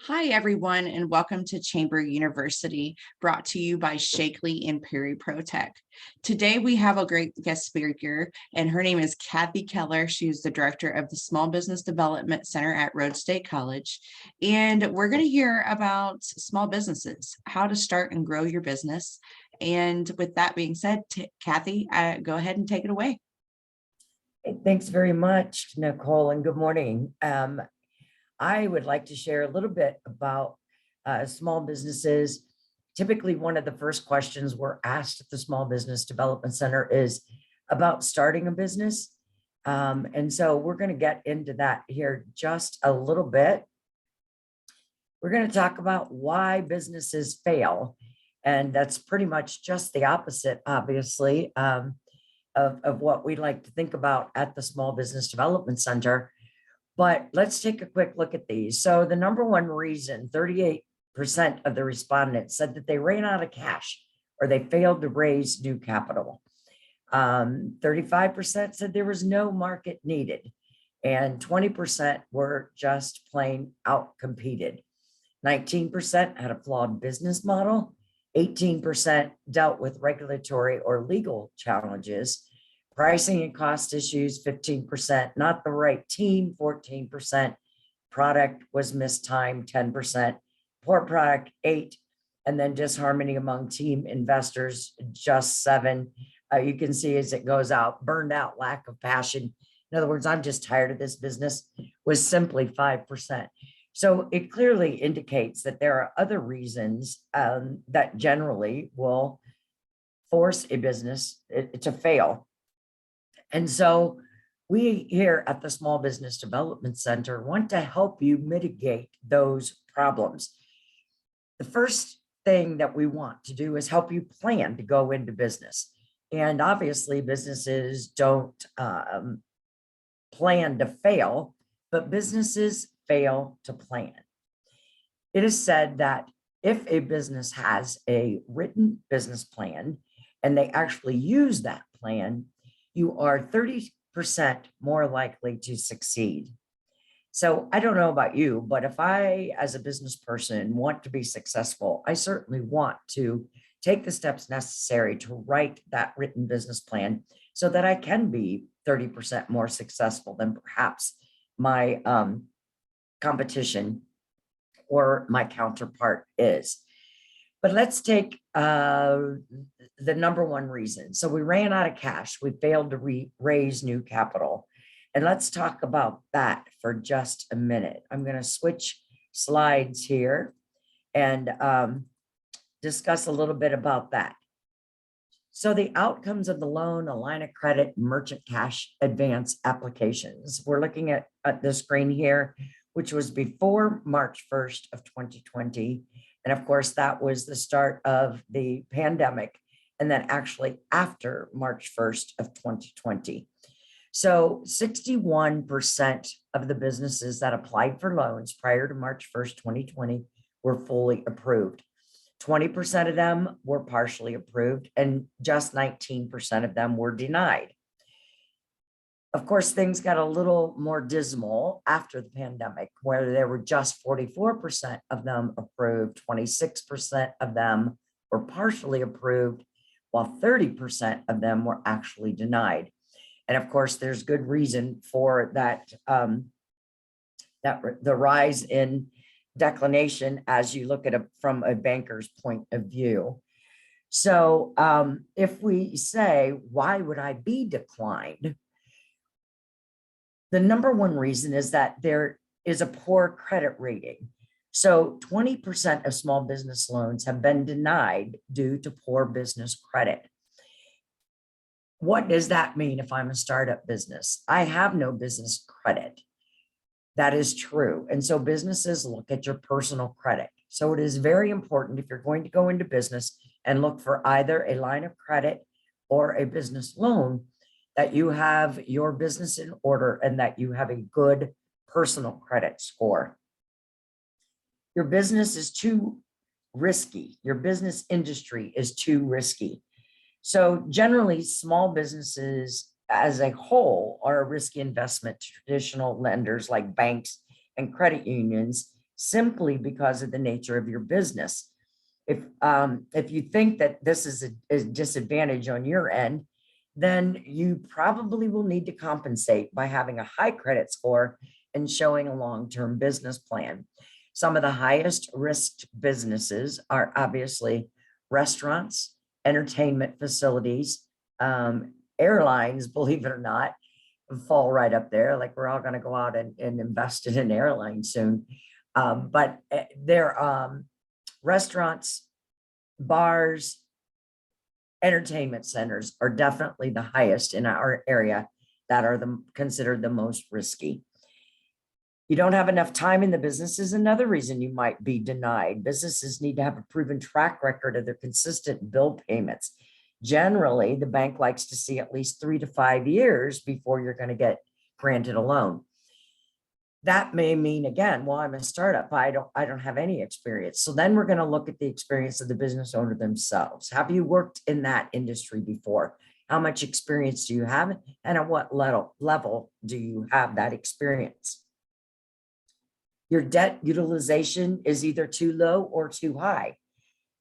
Hi, everyone, and welcome to Chamber University, brought to you by Shakely and Perry ProTech. Today, we have a great guest speaker, and her name is Kathy Keller. She's the director of the Small Business Development Center at Rhodes State College. And we're going to hear about small businesses, how to start and grow your business. And with that being said, Kathy, go ahead and take it away. Thanks very much, Nicole, and good morning. I would like to share a little bit about small businesses. Typically, one of the first questions we're asked at the Small Business Development Center is about starting a business. And so we're going to get into that here just a little bit. We're going to talk about why businesses fail. And that's pretty much just the opposite, obviously, of what we like to think about at the Small Business Development Center. But let's take a quick look at these. So the number one reason, 38% of the respondents said that they ran out of cash or they failed to raise new capital. 35% said there was no market needed, and 20% were just plain outcompeted. 19% had a flawed business model. 18% dealt with regulatory or legal challenges. Pricing and cost issues, 15%, not the right team, 14%, product was mistimed, 10%, poor product, 8%, and then disharmony among team investors, just 7%. You can see as it goes out, burned out, lack of passion. In other words, I'm just tired of this business, was simply 5%. So it clearly indicates that there are other reasons that generally will force a business to fail. And so we here at the Small Business Development Center want to help you mitigate those problems. The first thing that we want to do is help you plan to go into business. And obviously businesses don't plan to fail, but businesses fail to plan. It is said that if a business has a written business plan and they actually use that plan, you are 30% more likely to succeed. So I don't know about you, but if I, as a business person, want to be successful, I certainly want to take the steps necessary to write that written business plan so that I can be 30% more successful than perhaps my competition or my counterpart is. But let's take the number one reason. So we ran out of cash. We failed to raise new capital. And let's talk about that for just a minute. I'm going to switch slides here and discuss a little bit about that. So the outcomes of the loan, a line of credit, merchant cash advance applications. We're looking at the screen here, which was before March 1st of 2020. And of course, that was the start of the pandemic, and then actually after March 1st of 2020. So 61% of the businesses that applied for loans prior to March 1st, 2020 were fully approved. 20% of them were partially approved, and just 19% of them were denied. Of course, things got a little more dismal after the pandemic, where there were just 44% of them approved, 26% of them were partially approved, while 30% of them were actually denied. And of course, there's good reason for that, the rise in declination as you look at it from a banker's point of view. So if we say, why would I be declined? The number one reason is that there is a poor credit rating. So 20% of small business loans have been denied due to poor business credit. What does that mean if I'm a startup business? I have no business credit. That is true. And so businesses look at your personal credit. So it is very important if you're going to go into business and look for either a line of credit or a business loan, that you have your business in order and that you have a good personal credit score. Your business is too risky. Your business industry is too risky. So generally, small businesses as a whole are a risky investment to traditional lenders like banks and credit unions, simply because of the nature of your business. If you think that this is a disadvantage on your end, then you probably will need to compensate by having a high credit score and showing a long-term business plan. Some of the highest risk businesses are obviously restaurants, entertainment facilities, airlines, believe it or not, fall right up there. Like we're all going to go out and invest in an airline soon. But they're restaurants, bars, entertainment centers are definitely the highest in our area that are considered the most risky. You don't have enough time in the business is another reason you might be denied. Businesses need to have a proven track record of their consistent bill payments. Generally, the bank likes to see at least 3 to 5 years before you're going to get granted a loan. That may mean, again, well, I'm a startup. I don't have any experience. So then we're going to look at the experience of the business owner themselves. Have you worked in that industry before? How much experience do you have? And at what level do you have that experience? Your debt utilization is either too low or too high.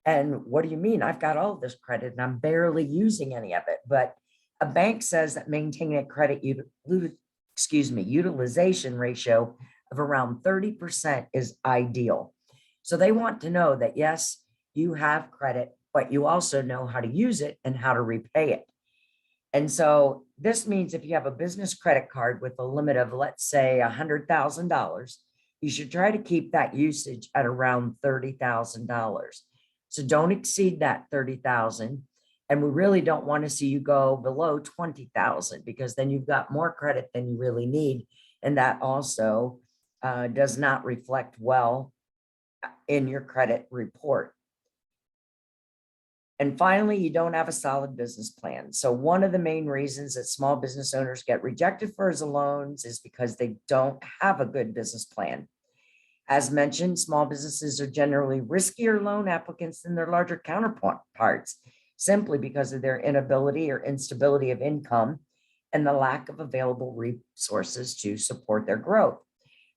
And what do you mean? I've got all this credit and I'm barely using any of it. But a bank says that maintaining a credit utilization ratio of around 30% is ideal. So they want to know that, yes, you have credit, but you also know how to use it and how to repay it. And so this means if you have a business credit card with a limit of, let's say, $100,000, you should try to keep that usage at around $30,000. So don't exceed that 30,000. And we really don't want to see you go below 20,000 because then you've got more credit than you really need. And that also does not reflect well in your credit report. And finally, you don't have a solid business plan. So one of the main reasons that small business owners get rejected for loans is because they don't have a good business plan. As mentioned, small businesses are generally riskier loan applicants than their larger counterparts, simply because of their inability or instability of income and the lack of available resources to support their growth.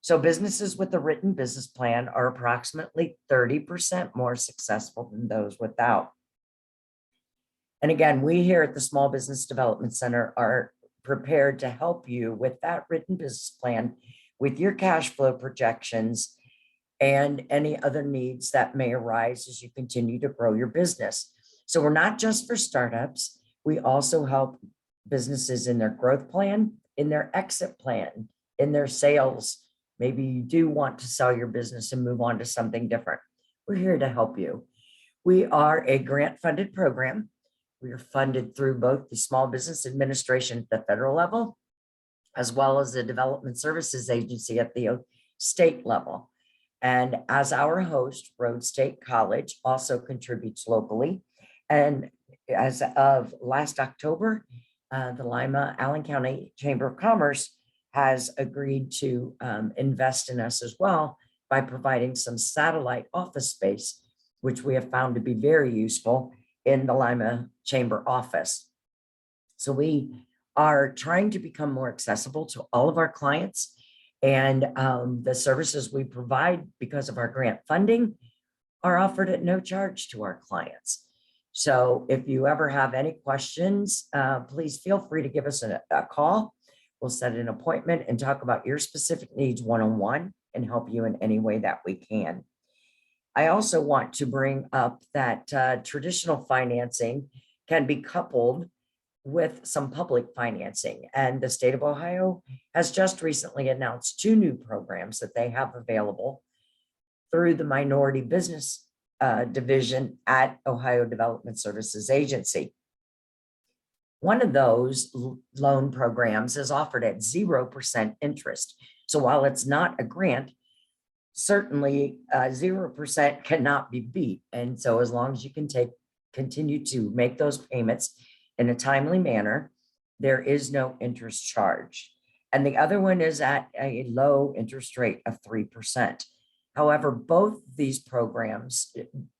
So businesses with a written business plan are approximately 30% more successful than those without. And again, we here at the Small Business Development Center are prepared to help you with that written business plan, with your cash flow projections, and any other needs that may arise as you continue to grow your business. So we're not just for startups. We also help businesses in their growth plan, in their exit plan, in their sales. Maybe you do want to sell your business and move on to something different. We're here to help you. We are a grant-funded program. We are funded through both the Small Business Administration at the federal level, as well as the Development Services Agency at the state level. And as our host, Rhodes State College also contributes locally. And as of last October, the Lima Allen County Chamber of Commerce has agreed to invest in us as well by providing some satellite office space, which we have found to be very useful in the Lima Chamber office. So we are trying to become more accessible to all of our clients, and the services we provide because of our grant funding are offered at no charge to our clients. So if you ever have any questions, please feel free to give us a call. We'll set an appointment and talk about your specific needs one-on-one and help you in any way that we can. I also want to bring up that traditional financing can be coupled with some public financing. And the state of Ohio has just recently announced 2 new programs that they have available through the Minority Business Division at Ohio Development Services Agency. One of those loan programs is offered at 0% interest. So while it's not a grant, certainly 0% cannot be beat. And so as long as you can continue to make those payments in a timely manner, there is no interest charge. And the other one is at a low interest rate of 3%. However, both these programs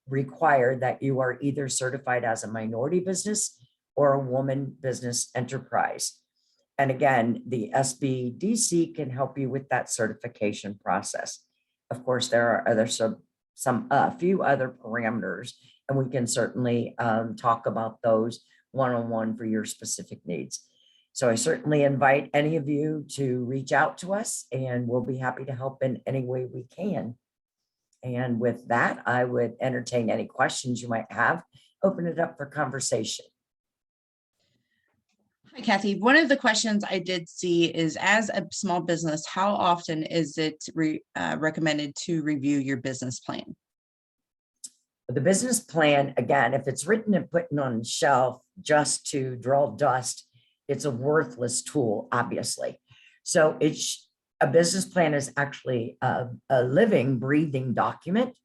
require that you are either certified as a minority business or a woman business enterprise. And again, the SBDC can help you with that certification process. Of course, there are other a few other parameters, and we can certainly talk about those one-on-one for your specific needs. So I certainly invite any of you to reach out to us, and we'll be happy to help in any way we can. And with that, I would entertain any questions you might have, open it up for conversation. Hi, Kathy. One of the questions I did see is, as a small business, how often is it recommended to review your business plan? The business plan, again, if it's written and put on the shelf just to draw dust, it's a worthless tool, obviously. So a business plan is actually a living, breathing document,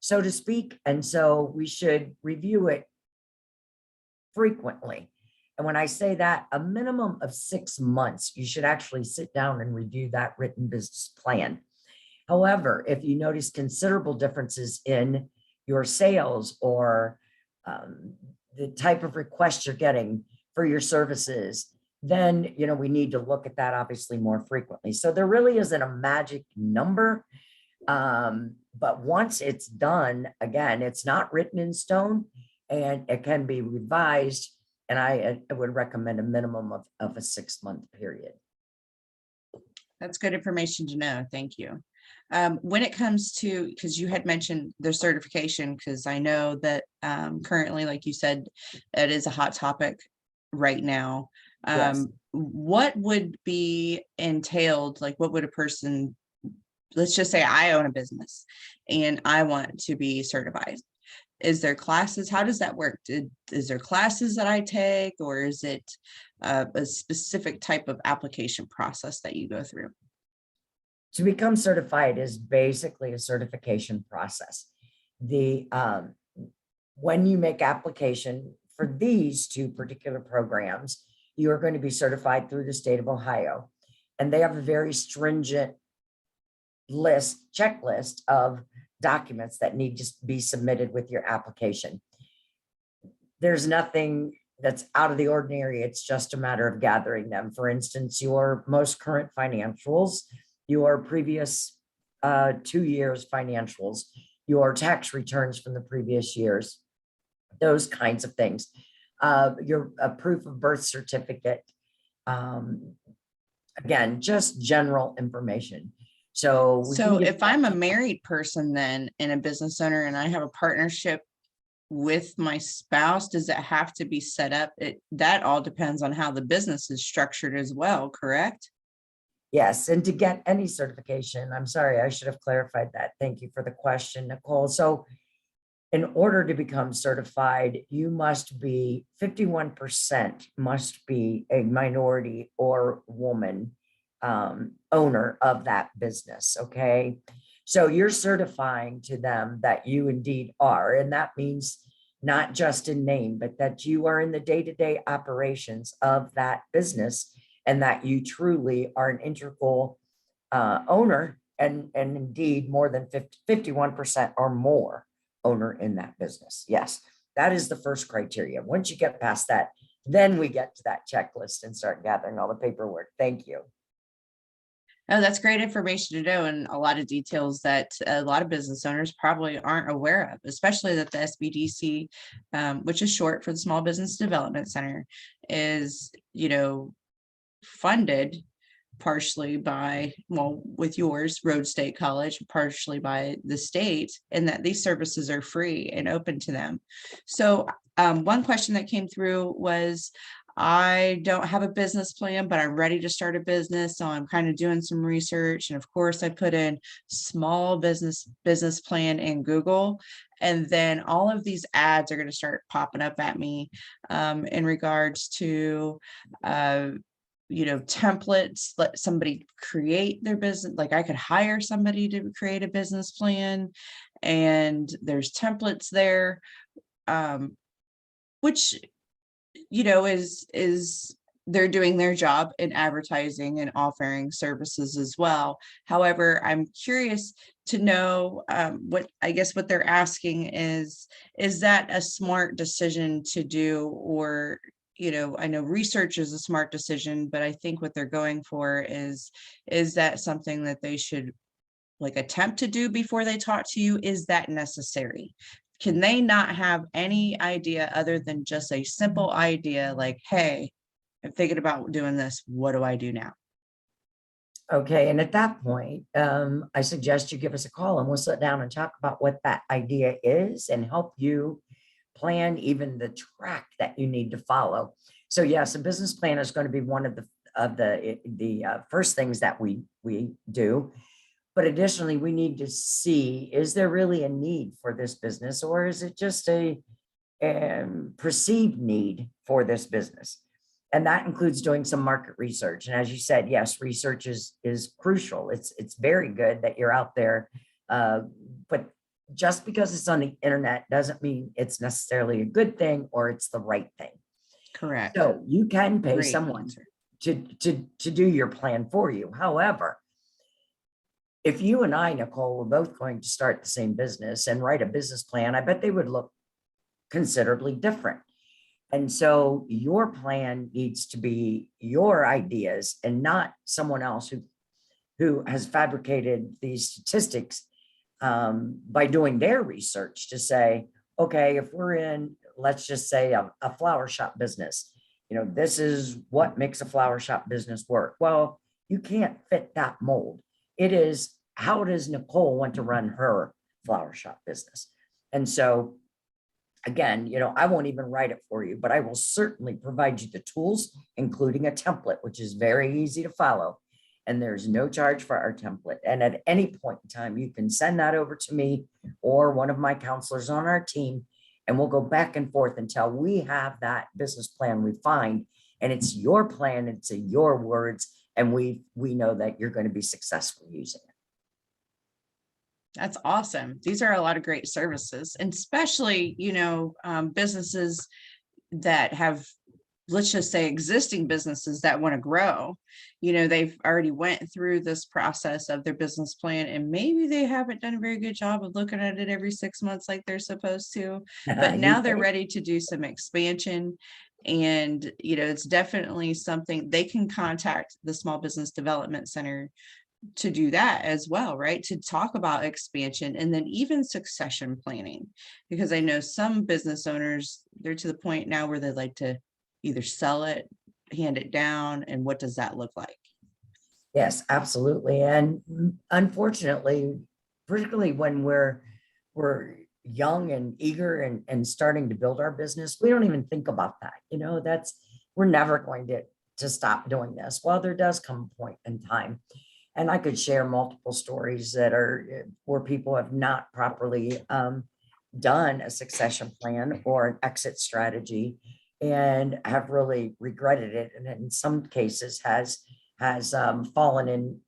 so to speak. And so we should review it frequently. And when I say that, a minimum of 6 months, you should actually sit down and review that written business plan. However, if you notice considerable differences in your sales or the type of requests you're getting for your services, then, we need to look at that obviously more frequently. So there really isn't a magic number. But once it's done, again, it's not written in stone and it can be revised. And I would recommend a minimum of a 6-month period. That's good information to know. Thank you. When it comes to, because you had mentioned the certification, because I know that currently, like you said, it is a hot topic right now. Yes. What would be entailed? Like, what would a person, let's just say I own a business and I want to be certified. Is there classes? How does that work? Is there classes that I take, or is it a specific type of application process that you go through? To become certified is basically a certification process. When you make application for these two particular programs, you are going to be certified through the state of Ohio. And they have a very stringent checklist of documents that need to be submitted with your application. There's nothing that's out of the ordinary. It's just a matter of gathering them. For instance, your most current financials, your previous 2 years financials, your tax returns from the previous years, those kinds of things. Your proof of birth certificate. Again, just general information. So if I'm a married person then and a business owner and I have a partnership with my spouse, does it have to be set up? That all depends on how the business is structured as well, correct? Yes, and to get any certification, I'm sorry, I should have clarified that. Thank you for the question, Nicole. So in order to become certified, you must be 51% must be a minority or woman owner of that business. Okay. So you're certifying to them that you indeed are, and that means not just in name, but that you are in the day-to-day operations of that business and that you truly are an integral owner and indeed more than 51% or more owner in that business. Yes, that is the first criteria. Once you get past that, then we get to that checklist and start gathering all the paperwork. Thank you. Oh, that's great information to know, and a lot of details that a lot of business owners probably aren't aware of, especially that the SBDC, which is short for the Small Business Development Center, is, funded partially by, well, with yours, Rhodes State College, partially by the state, and that these services are free and open to them. So one question that came through was, I don't have a business plan, but I'm ready to start a business. So I'm kind of doing some research. And of course, I put in small business plan in Google. And then all of these ads are going to start popping up at me in regards to templates. Let somebody create their business. Like I could hire somebody to create a business plan, and there's templates there, which is they're doing their job in advertising and offering services as well. However, I'm curious to know what they're asking is that a smart decision to do? Or I know research is a smart decision, but I think what they're going for is that something that they should like attempt to do before they talk to you? Is that necessary? Can they not have any idea other than just a simple idea like, hey, I'm thinking about doing this. What do I do now? Okay, and at that point, I suggest you give us a call and we'll sit down and talk about what that idea is and help you plan even the track that you need to follow. So yes, a business plan is going to be one of the first things that we do. But additionally, we need to see, is there really a need for this business, or is it just a perceived need for this business? And that includes doing some market research. And as you said, yes, research is crucial. It's very good that you're out there. But just because it's on the internet doesn't mean it's necessarily a good thing or it's the right thing. Correct. So you can pay Great someone answer. to do your plan for you. However, if you and I, Nicole, were both going to start the same business and write a business plan, I bet they would look considerably different. And so your plan needs to be your ideas and not someone else who has fabricated these statistics by doing their research to say, okay, if we're in, let's just say a flower shop business, this is what makes a flower shop business work. Well, you can't fit that mold. It is, how does Nicole want to run her flower shop business? And so again, I won't even write it for you, but I will certainly provide you the tools, including a template, which is very easy to follow. And there's no charge for our template. And at any point in time, you can send that over to me or one of my counselors on our team, and we'll go back and forth until we have that business plan refined. And it's your plan, it's your words, and we know that you're going to be successful using it. That's awesome. These are a lot of great services, and especially, businesses that have, let's just say, existing businesses that want to grow. They've already went through this process of their business plan, and maybe they haven't done a very good job of looking at it every 6 months like they're supposed to, but now they're ready to do some expansion. And, it's definitely something they can contact the Small Business Development Center to do that as well, right? To talk about expansion and then even succession planning, because I know some business owners, they're to the point now where they like to either sell it, hand it down, and what does that look like? Yes, absolutely. And unfortunately, particularly when we're young and eager and starting to build our business, we don't even think about that. We're never going to stop doing this. Well, there does come a point in time. And I could share multiple stories that are where people have not properly done a succession plan or an exit strategy and have really regretted it. And in some cases has fallen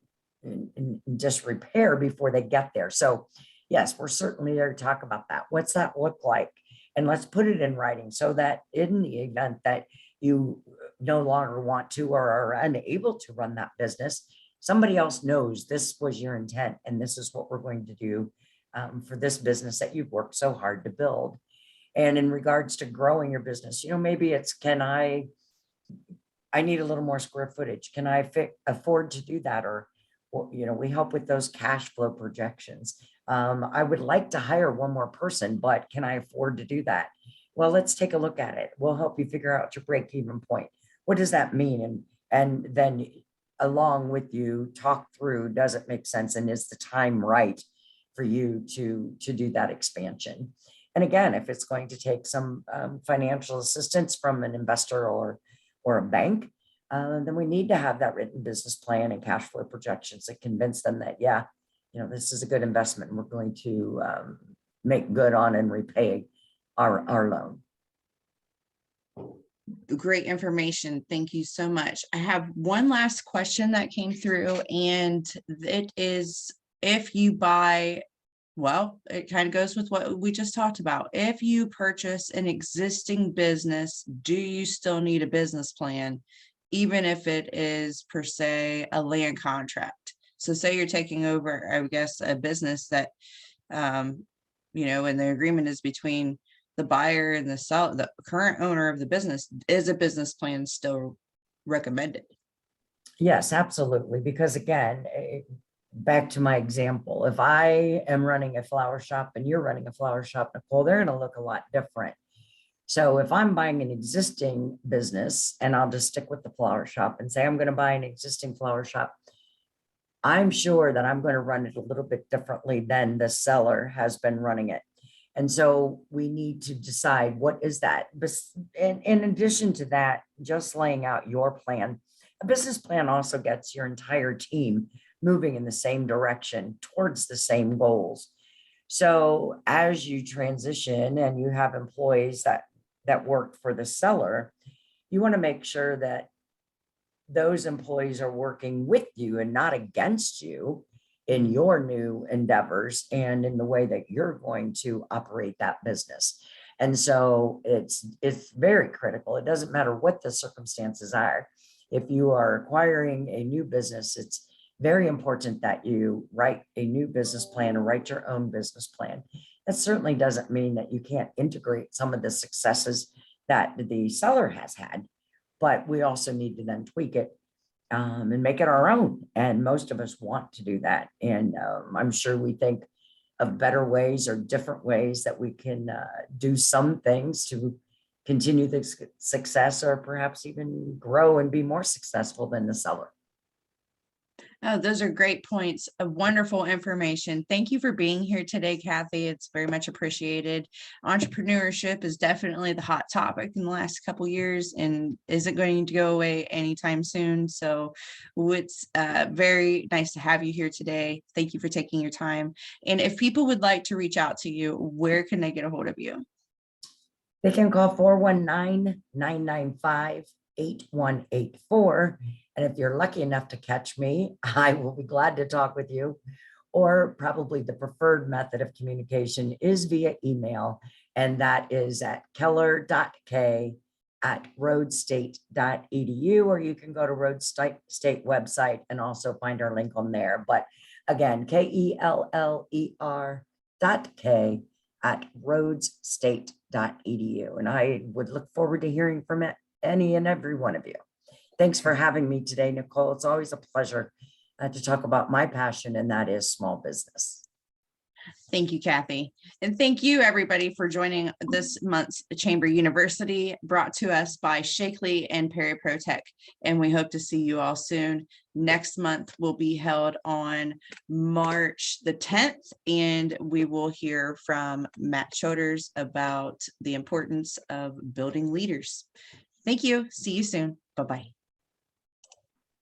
in disrepair before they get there. So yes, we're certainly there to talk about that. What's that look like? And let's put it in writing so that in the event that you no longer want to or are unable to run that business, somebody else knows this was your intent and this is what we're going to do for this business that you've worked so hard to build. And in regards to growing your business, maybe it's, I need a little more square footage. Can I afford to do that? Or, we help with those cash flow projections. I would like to hire one more person, but can I afford to do that? Well, let's take a look at it. We'll help you figure out your break-even point. What does that mean? And then along with you, talk through, does it make sense? And is the time right for you to do that expansion? And again, if it's going to take some financial assistance from an investor or a bank, then we need to have that written business plan and cash flow projections that convince them that, yeah, this is a good investment and we're going to make good on and repay our loan. Great information. Thank you so much. I have one last question that came through, and it is, if you buy, well, it kind of goes with what we just talked about. If you purchase an existing business, do you still need a business plan, even if it is per se a land contract? So say you're taking over, I guess, a business that, and the agreement is between the buyer and the seller, the current owner of the business. Is a business plan still recommended? Yes, absolutely. Because again, back to my example, if I am running a flower shop and you're running a flower shop, Nicole, they're going to look a lot different. So if I'm buying an existing business, and I'll just stick with the flower shop and say I'm going to buy an existing flower shop, I'm sure that I'm going to run it a little bit differently than the seller has been running it. And so we need to decide, what is that? And in addition to that, just laying out your plan, a business plan also gets your entire team moving in the same direction towards the same goals. So as you transition and you have employees that work for the seller, you want to make sure that those employees are working with you and not against you in your new endeavors and in the way that you're going to operate that business. And so it's very critical. It doesn't matter what the circumstances are. If you are acquiring a new business, it's very important that you write a new business plan or write your own business plan. That certainly doesn't mean that you can't integrate some of the successes that the seller has had, but we also need to then tweak it and make it our own. And most of us want to do that. And I'm sure we think of better ways or different ways that we can do some things to continue the success, or perhaps even grow and be more successful than the seller. Oh, those are great points of wonderful information. Thank you for being here today, Kathy. It's very much appreciated. Entrepreneurship is definitely the hot topic in the last couple of years and isn't going to go away anytime soon. So it's very nice to have you here today. Thank you for taking your time. And if people would like to reach out to you, where can they get a hold of you? They can call 419-995-8184. And if you're lucky enough to catch me, I will be glad to talk with you. Or probably the preferred method of communication is via email. And that is at keller.k@rhodesstate.edu, or you can go to Rhodes State website and also find our link on there. But again, KELLER.K@rhodesstate.edu. And I would look forward to hearing from any and every one of you. Thanks for having me today, Nicole. It's always a pleasure to talk about my passion, and that is small business. Thank you, Kathy. And thank you, everybody, for joining this month's Chamber University, brought to us by Shakely and Perry ProTech. And we hope to see you all soon. Next month will be held on March the 10th, and we will hear from Matt Choders about the importance of building leaders. Thank you. See you soon. Bye-bye.